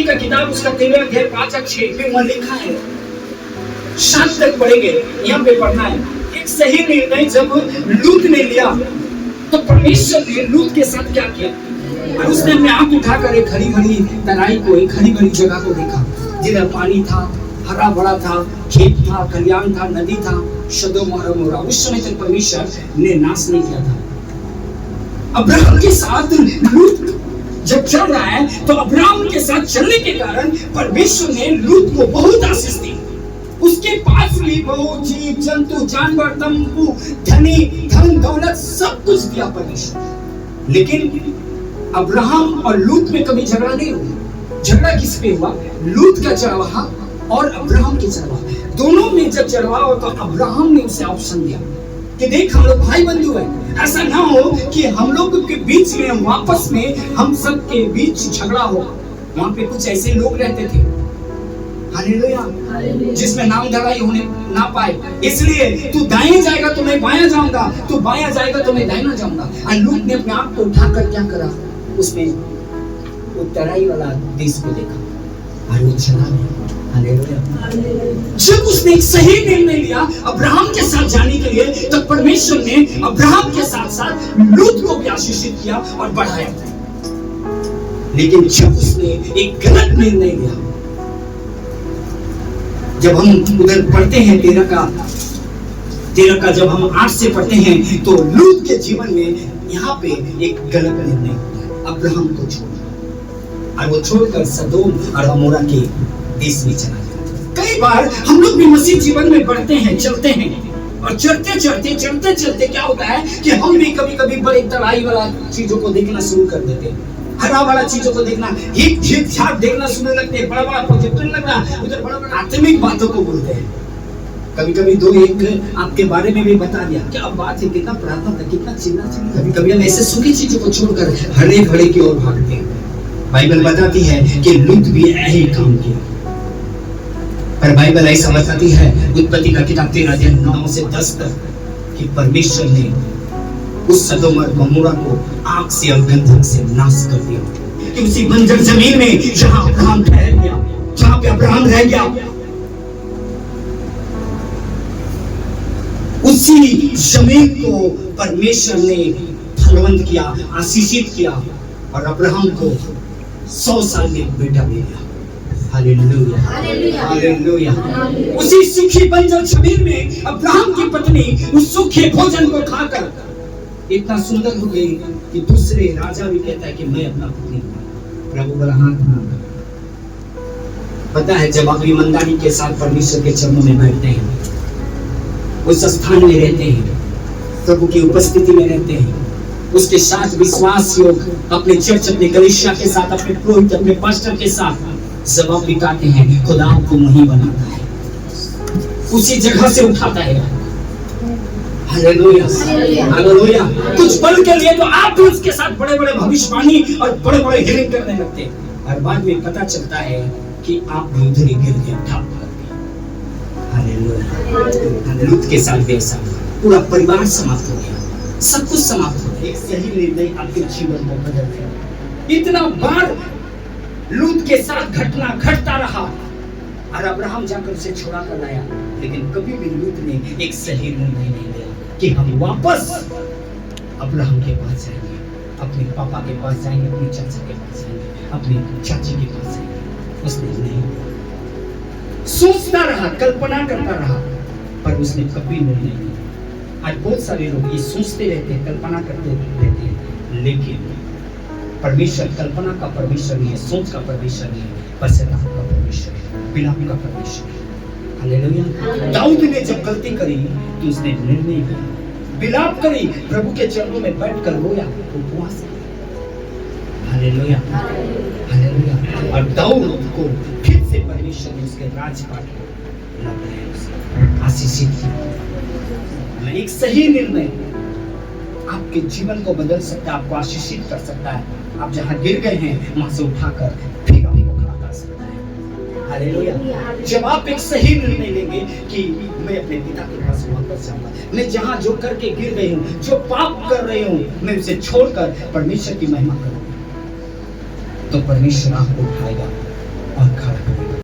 उत्पत्ति का किताब उसका 13 अध्याय 5 और 6 में वहां लिखा है, 7 तक पढ़ेंगे, यहाँ पे पढ़ना है। एक सही निर्णय जब लूत ने लिया तो परमेश्वर ने लूत के साथ क्या किया, और उसने अपने आंख उठाकर एक हरी भरी तराई को, एक हरी भरी जगह को देखा जिधर पानी था, हरा भरा था, खेत था, खलियान था, नदी था, सदोम और अमोरा। उस समय तक परमेश्वर ने नाश नहीं किया था। अब्राहम के साथ लूत जब चल रहा है तो अब्राहम के साथ चलने के कारण परमेश्वर ने लूत को बहुत आशीष दी। उसके पास भी बहुत जीव जंतु जानवर तंबू धनी धन दौलत सब कुछ दिया परमेश्वर। लेकिन अब्राहम और लूत में कभी झगड़ा नहीं हुआ। झगड़ा किस पे हुआ? लूत का चरवाहा और अब्राहम के चरवाहा, दोनों में जब झगड़ा हो तो अब्राहम ने उसे ऑप्शन दिया कि देख हम लोग भाई बंधु हैं, ऐसा ना हो कि हम लोग के बीच में वापस में हम सब के बीच झगड़ा हो। वहां पे कुछ ऐसे लोग रहते थे, हालेलुया, जिसमें नाम धराई होने ना पाए, इसलिए तू दाएं जाएगा तो मैं बायां जाऊंगा, तू बायां जाएगा तो मैं दाहिना जाऊंगा। और लूत ने अपने आप को उठाकर क्या करा, उसमें वो तराई वाला देश को देखा और वो चला गया। हालेलुया। जब उसने एक सही निर्णय लिया अब्राहम के साथ जाने के लिए, तो परमेश्वर ने अब्राहम के साथ साथ लूत को भी आशीषित किया और बढ़ाया। लेकिन जब उसने एक गलत निर्णय लिया, जब हम उधर पढ़ते हैं 13 का जब हम 8 से पढ़ते हैं तो लूत के जीवन में यहाँ पे एक गलत निर्णय होता है, अब्राहम को छोड़ना, और वो छोड़कर सदोम और अमोरा के देश में चला गया। कई बार हम लोग भी मसीह जीवन में बढ़ते हैं, चलते हैं, और चलते चलते क्या होता है कि हम भी कभी कभी बड़े तराई वाला चीजों को देखना शुरू कर देते हैं, हरा वाला चीजों को देखना, एक झीक झाक देखना सुनने लगते हैं, बड़ा बड़ा प्रोजेक्टर लगना, उधर बड़ा बड़ा आत्मिक बातों को बोलते हैं। कभी कभी 2-1 आपके बारे में भी बता दिया, क्या बात है, कितना प्रार्थना था, कितना चिल्ला। कभी कभी हम ऐसे सूखी चीजों को छोड़कर हरे भरे की ओर भागते हैं। बाइबल बताती है कि लूत भी यही काम किया, पर बाइबल ऐसा बताती है उत्पत्ति का किताब 13 अध्याय 9 से 10 तक कि परमेश्वर ने उस सदोम और गमोरा को आग से और गंधक से नाश कर दिया। कि उसी बंजर जमीन में जहां अब्राहम ठहर गया, जहां पे अब्राहम रह गया, उसी जमीन को परमेश्वर ने फलवंत किया, आशीषित किया, और अब्राहम को 100 साल में बेटा दे दिया। Hallelujah, hallelujah. उसी सूखी बंजर जमीन में अब्राहम की पत्नी उस सूखे भोजन को खाकर इतना सुंदर हो गई कि दूसरे राजा भी कहता है कि मैं अपना पत्नी प्रभु बड़ा हाथ मांगा। पता है, जब आप ईमानदारी के साथ परमेश्वर के चरणों में बैठते हैं, उस स्थान में रहते हैं, प्रभु की उपस्थिति में रहते हैं, उसके साथ विश्वास योग अपने चर्च, अपने कलीसिया के साथ, अपने पुरोहित, अपने पास्टर के साथ जब आप बिताते हैं, खुदा आपको वहीं बनाता है, उसी जगह से उठाता है। Hallelujah, hallelujah. कुछ पल के लिए तो आप भी उसके साथ बड़े बड़े भविष्यवाणी और बड़े बड़े हीलिंग करने लगते हैं, और बाद में पता चलता है कि आप भी उधर ही गिर के उठा पड़ते हैं। हालेलुया। लूत के साथ भी ऐसा पूरा परिवार समाप्त हो गया, सब कुछ समाप्त हो गया। एक सही निर्णय आपके जीवन को बदल दिया। इतना बार लूत के साथ घटना घटता रहा और अब्राहम जाकर उसे छुड़ा कर लाया, लेकिन कभी भी लूत ने एक सही निर्णय नहीं लिया कि हम वापस अब्राहम के पास जाएंगे, अपने पापा के पास जाएंगे, अपने चाचा के पास जाएंगे, अपनी चाची के पास जाएंगे। उसने नहीं, सोचता रहा, कल्पना करता रहा, पर उसने कभी निर्णय नहीं। आज बहुत सारे लोग ये सोचते रहते हैं, कल्पना करते रहते हैं, लेकिन परमेश्वर कल्पना का परमेश्वर नहीं है, सोच का परमेश्वर नहीं है, पश्चाताप का परमेश्वर है, विलाप का परमेश्वर है। हालेलुया। दाऊद ने जब गलती करी तो उसने निर्णय लिया, विलाप करी, प्रभु के चरणों में बैठकर रोया, उपवास किया। Hallelujah, hallelujah. और दाऊद को फिर से परमेश्वर ने उसके राजपाट को लगाया, आशीषित किया। एक सही निर्णय आपके जीवन को बदल सकता है, आपको आशीषित कर सकता है। आप जहां गिर गए हैं वहां से उठाकर फिर आपको खड़ा कर सकता है। हालेलुया। जब आप एक सही निर्णय लेंगे कि मैं अपने पिता के पास वापस जाऊंगा, मैं जहां जो करके गिर गई हूं, जो पाप कर रही हूं, मैं उसे छोड़कर परमेश्वर की महिमा करूंगा, तो परमेश्वर आपको उठाएगा,